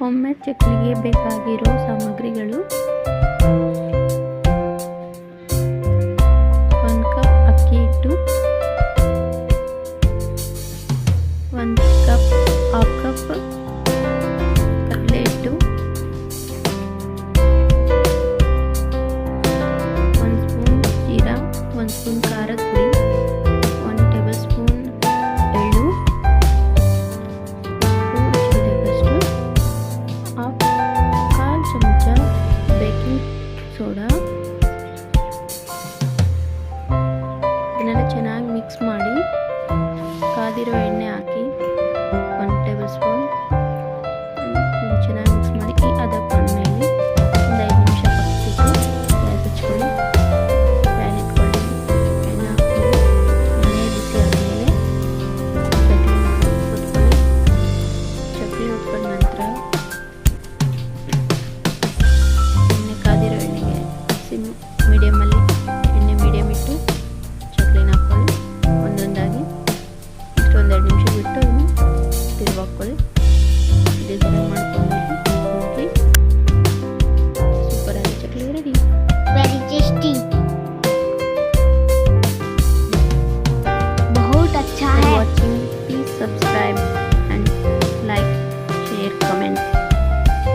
Homemade ಚಕ್ಕುಲಿಗೆ ಬೇಕಾಗಿರೋ ಸಾಮಗ್ರಿಗಳು: 1 cup ಅಕ್ಕಿ ಹಿಟ್ಟು, 1 ಕಪ್ ಹಾಫ್ ಕಪ್ ಕಡಲೆ ಹಿಟ್ಟು, 1 ಸ್ಪೂನ್ ಜೀರಾ, 1 ಸ್ಪೂನ್ ಖಾರದ ಪುಡಿ, 1 ಟೇಬಲ್ ಸ್ಪೂನ್ ಎಳ್ಳು, ಕಾಲು ಚಮಚ ಬೇಕಿಂಗ್ ಸೋಡಾ. ಇದನ್ನೆಲ್ಲ ಚೆನ್ನಾಗಿ ಮಿಕ್ಸ್ ಮಾಡಿ ಕಾದಿರೋ ಎಣ್ಣೆ ಹಾಕಿ 1 ಟೇಬಲ್ ಸ್ಪೂನ್ ಚೆನ್ನಾಗಿ